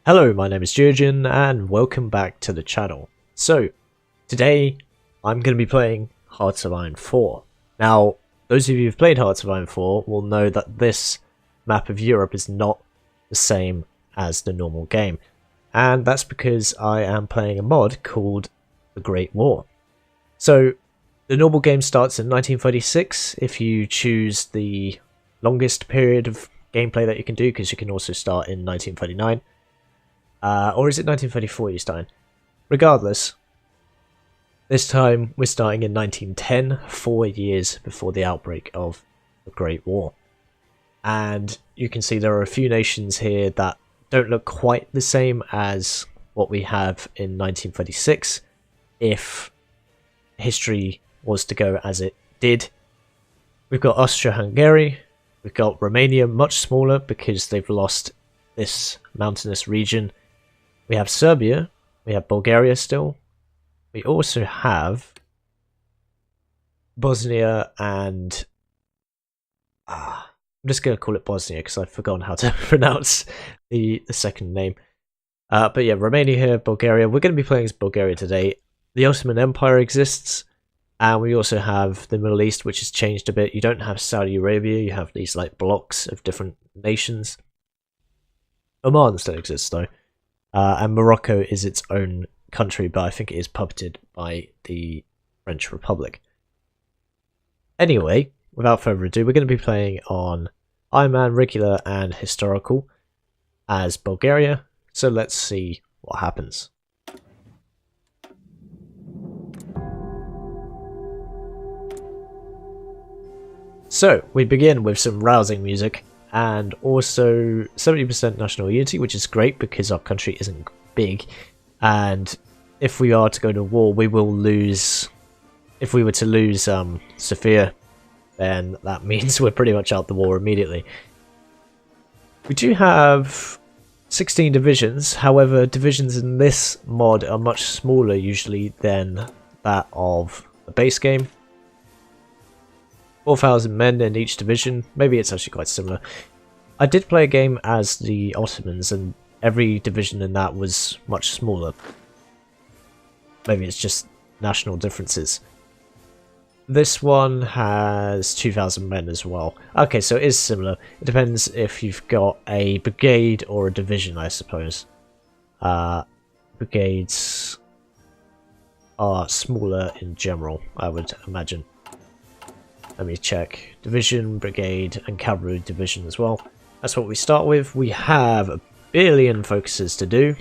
Hello, my name is Geogen and welcome back to the channel. So, today I'm going to be playing Hearts of Iron 4. Now, those of you who've played Hearts of Iron 4 will know that this map of Europe is not the same as the normal game. And that's because I am playing a mod called The Great War. So, the normal game starts in 1936 if you choose the longest period of gameplay that you can do, because you can also start in 1939. Or is it 1934 you start in? Regardless, this time we're starting in 1910, 4 years before the outbreak of the Great War. And you can see there are a few nations here that don't look quite the same as what we have in 1936, if history was to go as it did. We've got Austria-Hungary, we've got Romania, much smaller because they've lost this mountainous region. We have Serbia, we have Bulgaria still. We also have Bosnia and... I'm just going to call it Bosnia because I've forgotten how to pronounce the second name. But yeah, Romania here, Bulgaria. We're going to be playing as Bulgaria today. The Ottoman Empire exists, and we also have the Middle East, which has changed a bit. You don't have Saudi Arabia, you have these like blocks of different nations. Oman still exists though. And Morocco is its own country, but I think it is puppeted by the French Republic. Anyway, without further ado, we're going to be playing on Iron Man, Regular, and Historical as Bulgaria, so let's see what happens. So, we begin with some rousing music. And also 70% national unity, which is great because our country isn't big. And if we are to go to war, we will lose. If we were to lose Sofia, then that means we're pretty much out the war immediately. We do have 16 divisions. However, divisions in this mod are much smaller usually than that of the base game. 4,000 men in each division. Maybe it's actually quite similar. I did play a game as the Ottomans, and every division in that was much smaller. Maybe it's just national differences. This one has 2,000 men as well. Okay, so it is similar. It depends if you've got a brigade or a division, I suppose. Brigades are smaller in general, I would imagine. Let me check. Division, brigade, and cavalry division as well. That's what we start with. We have a billion focuses to do,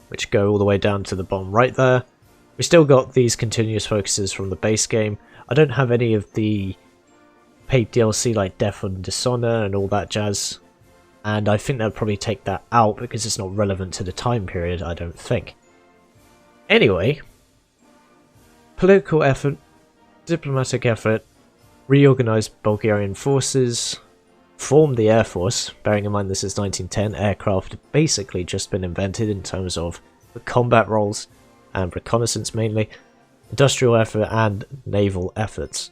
which go all the way down to the bottom right there. We still got these continuous focuses from the base game. I don't have any of the paid DLC like Death and Dishonor and all that jazz. And I think they'll probably take that out because it's not relevant to the time period, I don't think. Anyway, political effort. Diplomatic effort, reorganised Bulgarian forces, formed the Air Force, bearing in mind this is 1910, aircraft had basically just been invented in terms of the combat roles and reconnaissance mainly, industrial effort and naval efforts.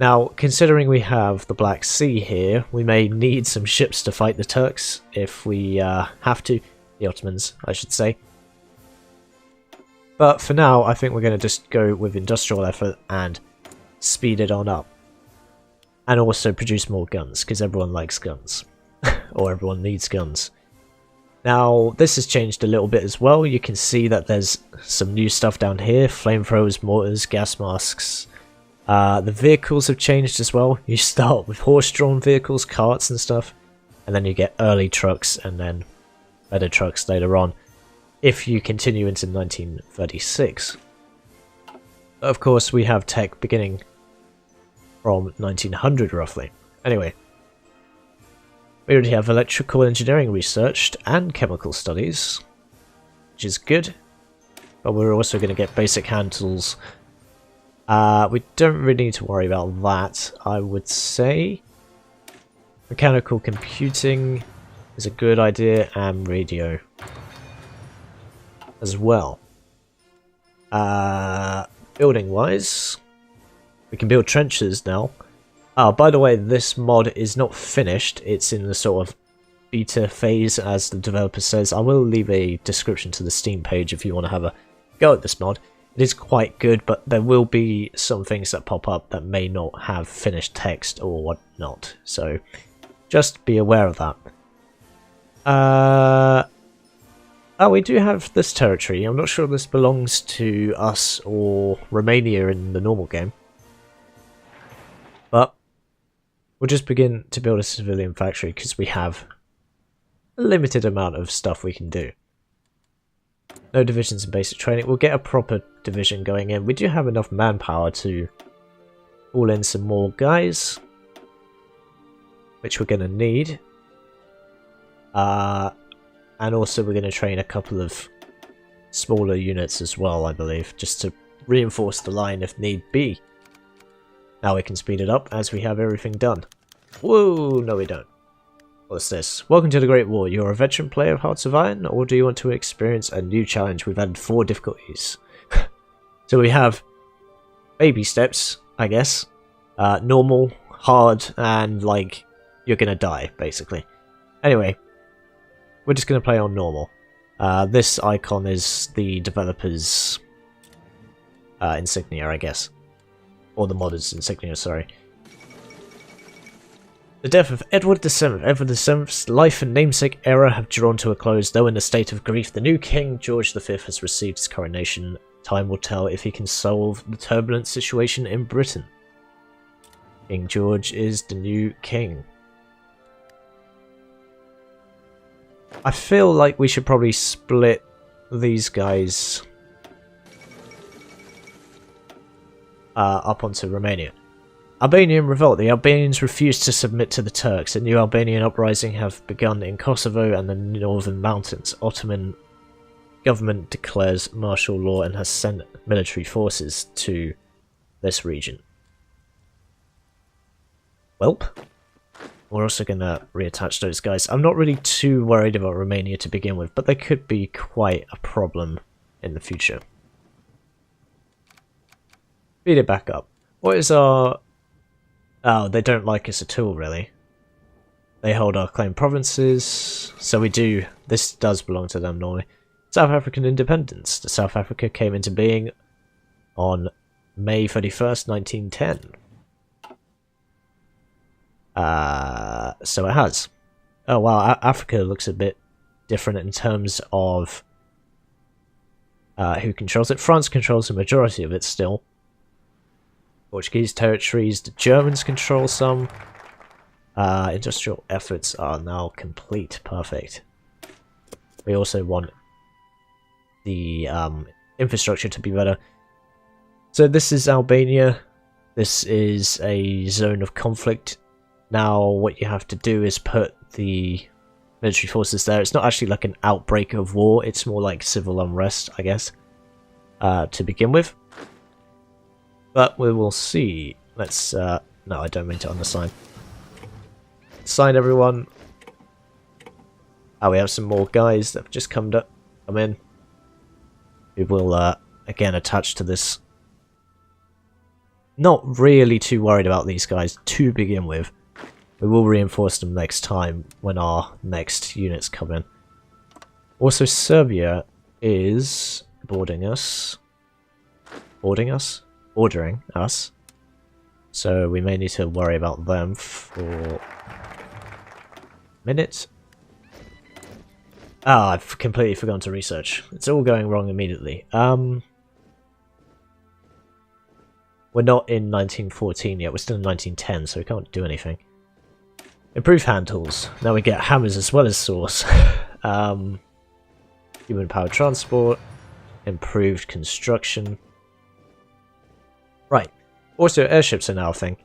Now, considering we have the Black Sea here, we may need some ships to fight the Turks if we have to, the Ottomans I should say. But for now, I think we're going to just go with industrial effort and speed it on up. And also produce more guns, because everyone likes guns. Or everyone needs guns. Now, this has changed a little bit as well. You can see that there's some new stuff down here. Flamethrowers, mortars, gas masks. The vehicles have changed as well. You start with horse-drawn vehicles, carts and stuff. And then you get early trucks and then better trucks later on, if you continue into 1936. Of course, we have tech beginning from 1900 roughly. Anyway, we already have electrical engineering researched and chemical studies, which is good. But we're also going to get basic hand tools. We don't really need to worry about that, I would say. Mechanical computing is a good idea, and radio as well. Building wise, we can build trenches now. By the way, this mod is not finished, it's in the sort of beta phase, as the developer says. I will leave a description to the Steam page if you want to have a go at this mod. It is quite good, but there will be some things that pop up that may not have finished text or whatnot, so just be aware of that. Oh, we do have this territory. I'm not sure if this belongs to us or Romania in the normal game, but we'll just begin to build a civilian factory because we have a limited amount of stuff we can do. No divisions in basic training. We'll get a proper division going in. We do have enough manpower to pull in some more guys, which we're going to need. And also we're going to train a couple of smaller units as well, I believe, just to reinforce the line if need be. Now we can speed it up as we have everything done. Whoa, no we don't. What's this? Welcome to the Great War. You're a veteran player of Hearts of Iron, or do you want to experience a new challenge? We've added 4 difficulties. So we have baby steps, I guess. Normal, hard, and like you're gonna die, basically. Anyway, we're just gonna play on normal. This icon is the developer's insignia, I guess. Or the modder's insignia, sorry. The death of Edward VII. Edward VII's life and namesake era have drawn to a close. Though in a state of grief, the new king, George V, has received his coronation. Time will tell if he can solve the turbulent situation in Britain. King George is the new king. I feel like we should probably split these guys up onto Romania. Albanian revolt. The Albanians refuse to submit to the Turks. A new Albanian uprising have begun in Kosovo and the northern mountains. Ottoman government declares martial law and has sent military forces to this region. Welp. We're also going to reattach those guys. I'm not really too worried about Romania to begin with, but they could be quite a problem in the future. Speed it back up. What is our... Oh, they don't like us at all, really. They hold our claimed provinces, so we do... This does belong to them normally. South African independence. The South Africa came into being on May 31st, 1910. So it has. Oh wow, Africa looks a bit different in terms of who controls it. France controls the majority of it still. Portuguese territories, the Germans control some. Industrial efforts are now complete. Perfect. We also want the infrastructure to be better. So this is Albania. This is a zone of conflict. Now what you have to do is put the military forces there. It's not actually like an outbreak of war, it's more like civil unrest, I guess, to begin with. But we will see. Let's, no, I don't mean to undersign. Sign everyone. Oh, we have some more guys that have just come in. We will, again, attach to this. Not really too worried about these guys to begin with. We will reinforce them next time when our next units come in. Also, Serbia is ordering us. So we may need to worry about them for a minute. Ah, I've completely forgotten to research. It's all going wrong immediately. We're not in 1914 yet, we're still in 1910, so we can't do anything. Improve hand tools. Now we get hammers as well as saws. Human powered transport. Improved construction. Right. Also, airships are now a thing,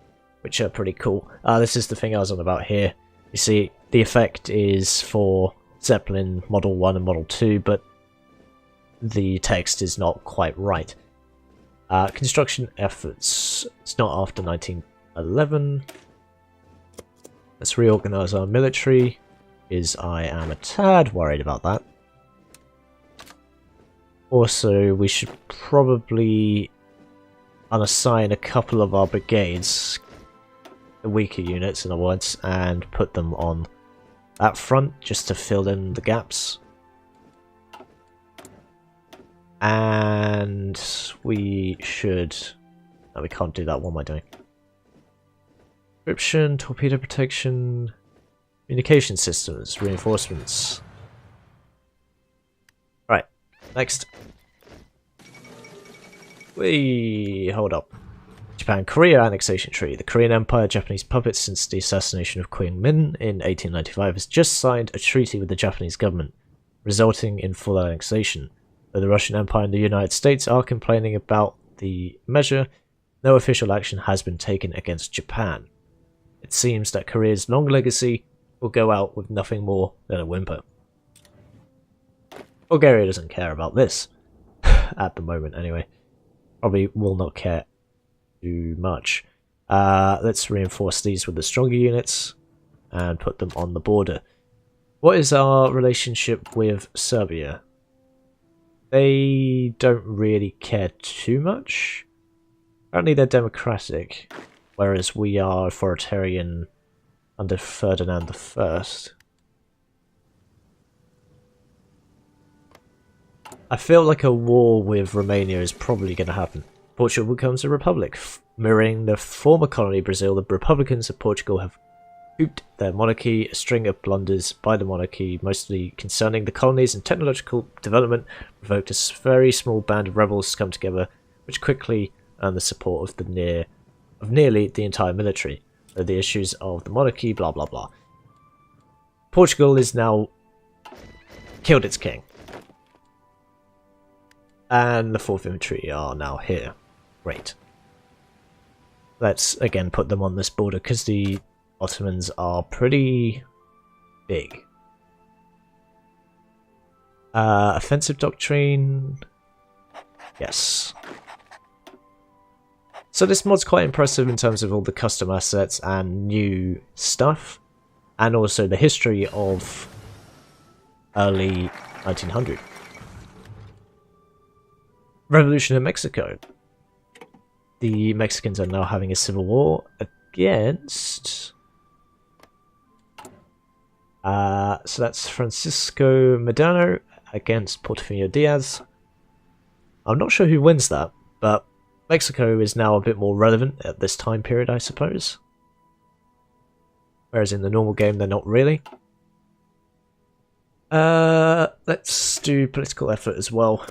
which are pretty cool. This is the thing I was on about here. You see, the effect is for Zeppelin Model 1 and Model 2, but the text is not quite right. Construction efforts. It's not after 1911. Let's reorganize our military, because I am a tad worried about that. Also, we should probably unassign a couple of our brigades, the weaker units in other words, and put them on that front just to fill in the gaps. And we should... No, we can't do that. What am I doing? Encryption, torpedo protection, communication systems, reinforcements. Right, next. Hold up. Japan-Korea annexation treaty. The Korean Empire, Japanese puppets since the assassination of Queen Min in 1895, has just signed a treaty with the Japanese government, resulting in full annexation. Though the Russian Empire and the United States are complaining about the measure, no official action has been taken against Japan. It seems that Korea's long legacy will go out with nothing more than a whimper. Bulgaria doesn't care about this, at the moment anyway. Probably will not care too much. Let's reinforce these with the stronger units and put them on the border. What is our relationship with Serbia? They don't really care too much. Apparently they're democratic, whereas we are authoritarian under Ferdinand I. I feel like a war with Romania is probably going to happen. Portugal becomes a republic. Mirroring the former colony Brazil, the Republicans of Portugal have cooped their monarchy, a string of blunders by the monarchy, mostly concerning the colonies and technological development, provoked a very small band of rebels to come together, which quickly earned the support of nearly the entire military. So the issues of the monarchy, blah blah blah. Portugal is now killed its king. And the 4th Infantry are now here. Great. Let's again put them on this border because the Ottomans are pretty big. Offensive doctrine. Yes. So this mod's quite impressive in terms of all the custom assets and new stuff. And also the history of early 1900. Revolution in Mexico. The Mexicans are now having a civil war against... so that's Francisco Medrano against Porfirio Diaz. I'm not sure who wins that, but Mexico is now a bit more relevant at this time period, I suppose. Whereas in the normal game, they're not really. Let's do political effort as well.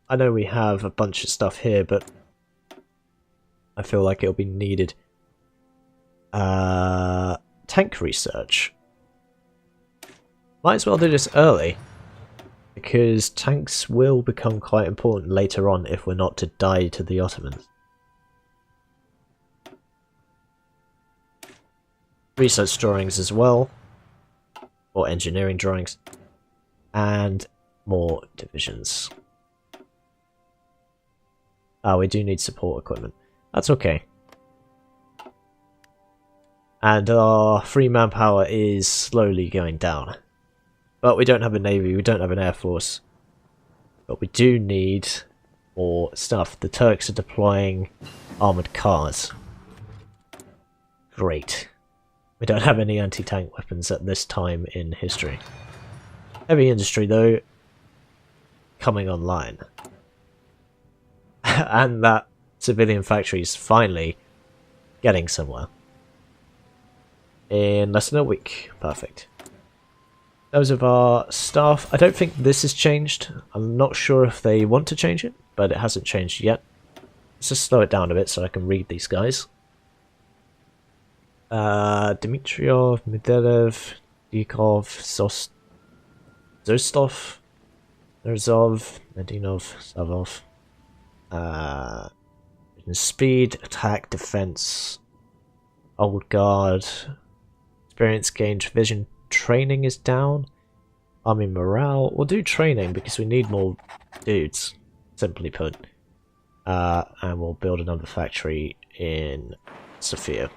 I know we have a bunch of stuff here, but I feel like it'll be needed. Tank research. Might as well do this early, because tanks will become quite important later on if we're not to die to the Ottomans. Research drawings as well, or engineering drawings, and more divisions. We do need support equipment. That's okay. And our free manpower is slowly going down. But we don't have a navy, we don't have an air force. But we do need more stuff. The Turks are deploying armoured cars. Great. We don't have any anti-tank weapons at this time in history. Heavy industry though, coming online. And that civilian factory is finally getting somewhere. In less than a week. Perfect. Those of our staff. I don't think this has changed. I'm not sure if they want to change it, but it hasn't changed yet. Let's just slow it down a bit so I can read these guys. Dmitriov, Medvedev, Dikov, Zostov, Nerzov, Medinov, Savov. Speed, attack, defense, old guard, experience gained, vision, training is down, army morale. We'll do training because we need more dudes, simply put. And we'll build another factory in Sofia.